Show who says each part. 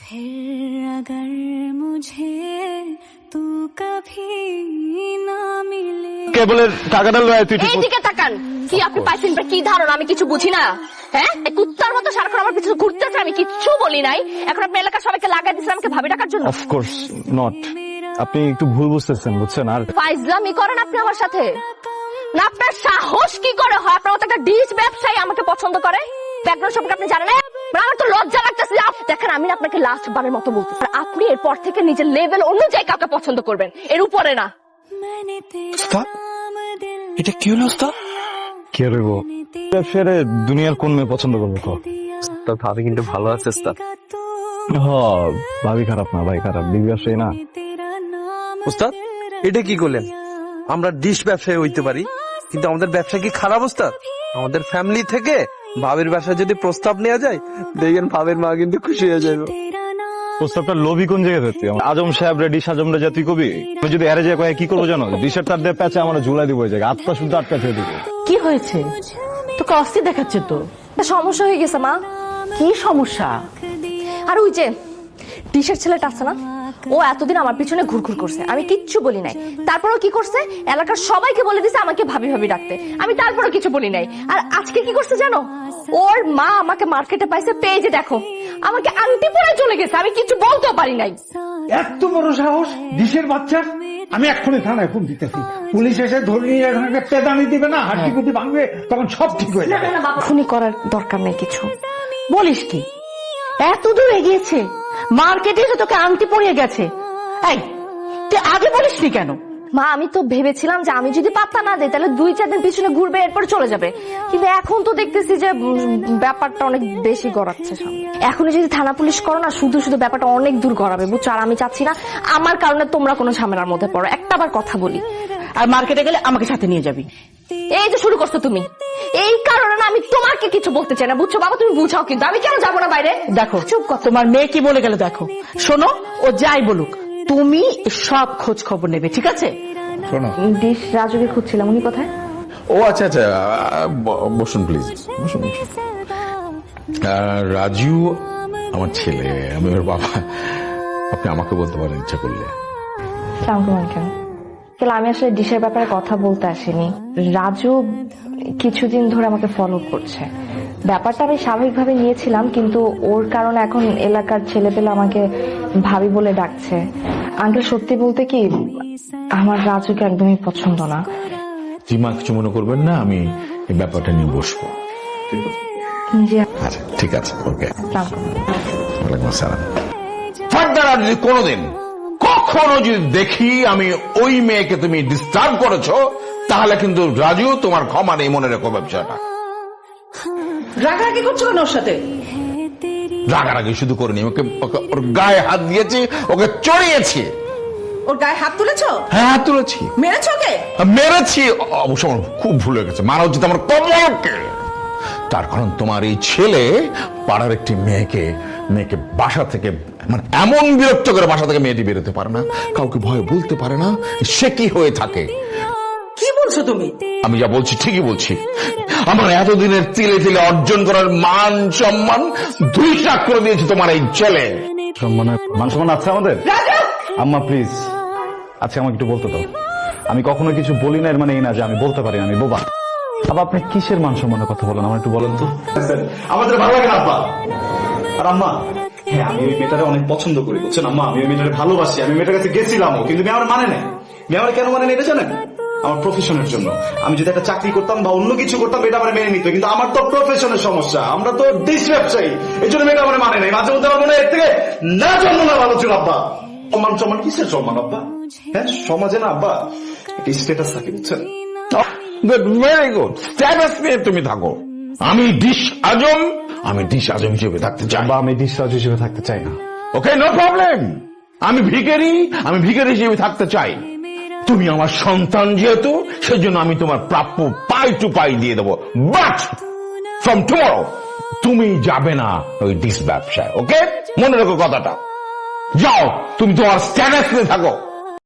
Speaker 1: फिर अगर मुझे तू कभी ना मिले
Speaker 2: কেবলের টাকাটা লয় তুই
Speaker 3: এই দিকে তাকান। কি আপনি পাইছেন বা কি ধারণা আমি কিছু বুঝি না? হ্যাঁ, এই কুত্তার মতো সারাক্ষণ আমার পিছনে ঘুরতেছে, আমি কিচ্ছু বলি নাই। এখন আপনি এলাকার সবাইকে লাগাই দিচ্ছেন আমাকে ভাবি ডাকার জন্য।
Speaker 2: অফ কোর্স নট, আপনি একটু ভুল বুঝতেছেন বুঝছেন। আর
Speaker 3: ফাইজলামি করেন আপনি আমার সাথে না? আপনার সাহস কি করে হয় আপনার মতো একটা ডিশ ব্যবসায়ী আমাকে পছন্দ করে? ব্যাকগ্রাউন্ড সম্পর্কে আপনি জানেন না? আমার তো লজ্জা লাগতেছে। দেখেন আমি না আপনাকে লাস্ট বারের মতো বলতেছি, আর আপনি এরপর থেকে নিজের লেভেল অনুযায়ী কাউকে পছন্দ করবেন, এর উপরে না।
Speaker 2: এটা কি হলো ওস্তাদ? কি হইব? ব্যবসারে দুনিয়ার কোন মেয়ে পছন্দ করবে তো?
Speaker 4: তোর ভাবি কিন্তু ভালো আছে ওস্তাদ।
Speaker 2: হ্যাঁ, ভাবি খারাপ না, ভাই খারাপ, বিগ ব্যবসায়ী না।
Speaker 4: ওস্তাদ এটা কি করলেন? আমরা ডিশ ব্যবসায়ী হইতে পারি, কিন্তু আমাদের ব্যবসা কি খারাপ ওস্তাদ? আমাদের ফ্যামিলি থেকে ভাবের ব্যবসা যদি প্রস্তাব নেওয়া যায়, দেখেন ভাবের মা কিন্তু খুশি হয়ে যাবে।
Speaker 2: প্রস্তাবটা লোভী কোন জায়গায় তুই? আজম সাহেব রে ডিশ আজম রে যা তুই কবি, আমি যদি এরে যায় কয়ে কি করবো জানো? ডিশের তার দিয়ে প্যাচে আমার ঝুলাই দিব ওই জায়গায়, আত্মা শুদ্ধ আটকা ছেড়ে দিব।
Speaker 5: কি হয়েছে? তোকে অস্থির দেখাচ্ছে তো।
Speaker 3: সমস্যা হয়ে গেছে মা।
Speaker 5: কি সমস্যা?
Speaker 3: আর ওই যে ডিশের ছেলেটা আছে না, ও এতদিন আমার পিছনে ঘুরঘুর করছে, আমি কিচ্ছু বলি নাই। তারপরও কি করছে, এলাকার সবাইকে বলে দিছে আমাকে ভাবি ভাবি ডাকতে, আমি তারপরও কিছু বলি নাই। আর আজকে কি করছে জানো? ওর মা আমাকে মার্কেটে পাইছে, পেয়ে যে দেখো আমাকে আংটি পরে চলে গেছে, আমি কিছু বলতেও পারি নাই।
Speaker 6: এত বড় সাহস ডিশের বাচ্চার! আমি এক্ষুনি থানায় ফোন দিতেছি, পুলিশ এসে ধরে নিয়ে এখানে পেদানি দিবে না, হাড্ডি গুটি ভাঙবে, তখন সব ঠিক হয়ে যাবে।
Speaker 3: খুনি করার দরকার নেই কিছু।
Speaker 5: বলিস কি? এত দূর এগিয়েছে, মার্কেটে এসে তোকে আংটি পরিয়ে গেছে। এই তুই আগে বলিসনি কেন?
Speaker 3: মা আমি তো ভেবেছিলাম যে আমি যদি পাত্তা না দিই তাহলে 2-4 দিন পিছনে ঘুরবে, এরপর চলে যাবে, কিন্তু এখন তো দেখতেছি যে ব্যাপারটা অনেক বেশি গড়াচ্ছে সামনে। এখনই যদি থানা পুলিশ করো না, শুধু শুধু ব্যাপারটা অনেক দূর গড়াবে, বুঝছো? আর আমি চাচ্ছি না আমার কারণে তোমরা কোনো ঝামেলার মধ্যে পড়ো। একটা বার কথা বলি,
Speaker 5: আর মার্কেটে গেলে আমাকে সাথে নিয়ে যাবি।
Speaker 3: এই যে শুরু করছো তুমি, এই কারণে না আমি তোমাকে কিছু বলতে চাই না, বুঝছো বাবা? তুমি বুঝাও কিন্তু, আমি কেন যাবো না বাইরে?
Speaker 5: দেখো চুপ কর, তোমার মেয়ে কি বলে গেল দেখো। শোনো, ও যাই বলুক তুমি সব খোঁজ খবর নেবে, ঠিক আছে?
Speaker 7: শোনো,
Speaker 3: ডিশ রাজুকে খুঁজছিলাম, উনি কোথায়?
Speaker 7: ও আচ্ছা আচ্ছা, বসুন প্লিজ, বসুন। রাজু আমার ছেলে, আমি ওর বাবা। আপনি আমাকে বলতে পারেন ইচ্ছা করলে।
Speaker 3: আমি আসলে ডিশের ব্যাপারে কথা বলতে আসিনি। রাজু কিছুদিন ধরে আমাকে ফলো করছে, ব্যাপারটা আমি স্বাভাবিকভাবে নিয়েছিলাম, কিন্তু ওর কারণে এখন এলাকার ছেলেপেলে আমাকে ভাবি বলে ডাকছে। আঙ্কেল সত্যি বলতে কি, আমার রাজুকে একদমই পছন্দ না।
Speaker 7: জিমা কিছু মনে করবেন না, আমি এই ব্যাপারটা নিয়ে বসবো।
Speaker 3: জি
Speaker 7: আচ্ছা ঠিক আছে, ওকে।
Speaker 3: আসসালামু
Speaker 7: ওয়ালাইকুম আসসালাম। ফার্দার আর যদি কোনোদিন কখনো যদি দেখি আমি ওই মেয়েকে তুমি ডিস্টার্ব করেছো, তাহলে কিন্তু রাজু তোমার ক্ষমা নেই, মনে রেখো ব্যবসাটা।
Speaker 5: রাগারাগি করছো কেন ওর সাথে?
Speaker 7: রাগারাগি শুধু করিনি, ওকে ওর গায়ে হাত দিয়েছি, ওকে চড়িয়েছি।
Speaker 5: ওর গায়ে হাত তুলেছো?
Speaker 7: হ্যাঁ হাত তুলেছি।
Speaker 5: মেরেছো ওকে?
Speaker 7: মেরেছি, অবশ্য আমার খুব ভুল হয়ে গেছে, মারা উচিত আমার কমলকে। তার কারণ তোমার এই ছেলে পাড়ার একটি মেয়েকে বাসা থেকে, মানে এমন বিরক্ত করে বাসা থেকে মেয়েটি বেরোতে পারে না, কাউকে ভয় বলতে পারে না, সে কি হয়ে থাকে।
Speaker 5: কি বলছো তুমি?
Speaker 7: আমি যা বলছি ঠিকই বলছি। আমার এতদিনের তিলে তিলে অর্জন করার মান সম্মান ধুইসাৎ করে দিয়েছে তোমার এই ছেলে।
Speaker 2: মান সম্মান আছে আমাদের? আম্মা প্লিজ, আচ্ছা আমাকে একটু বলতে দাও। আমি কখনো কিছু বলি না, এর মানে এই না যে আমি বলতে পারি না আমি বোবা। আবার আপনি কিসের মান সম্মানের কথা বলেন, আমার একটু বলেন তো।
Speaker 8: আমাদের ভালো লাগে না আব্বা। আর আম্মা, হ্যাঁ আমি ওই মেয়েটারে অনেক পছন্দ করি, বুঝছেন আম্মা? আমি ওই মেয়েটারে ভালোবাসি, আমি মেয়েটার কাছে গেছিলামও, কিন্তু মেয়ে আমার মানে নেই। মেয়ে আমার কেন মানে নেই এটা জানেন? আমার প্রফেশনের জন্য। আমি যদি একটা চাকরি করতাম বা অন্য কিছু করতাম, এটা আমার মেনে নিত, কিন্তু আমার তো প্রফেশনের সমস্যা, আমরা তো ডিশ ব্যবসায়ী, এই জন্য মেয়েটা আমার মানে নেই। মাঝে মধ্যে আমার মনে হয় এর থেকে না জন্ম না ভালো ছিল আব্বা। সম্মান কিসের সম্মান আব্বা? হ্যাঁ সমাজে না আব্বা একটা স্ট্যাটাস থাকে, বুঝছেন?
Speaker 7: ভেরি গুড, স্ট্যাটাস নিয়ে তুমি থাকো। আমি ডিশ আজম হিসেবে থাকতে চাই।
Speaker 2: বা আমি ডিশ রাজু হিসেবে থাকতে চাই না।
Speaker 7: ওকে, নো প্রবলেম। আমি ভিখারি হিসেবে থাকতে চাই। তুমি আমার সন্তান যেহেতু, সেজন্য আমি তোমার প্রাপ্য পাই টু পাই দিয়ে দেবো, বাট ফ্রম টুমরো তুমি যাবে না ওই ডিশ ব্যবসায়। ওকে, মনে রাখো কথাটা। যাও, তুমি তোমার স্ট্যাটাস নিয়ে থাকো।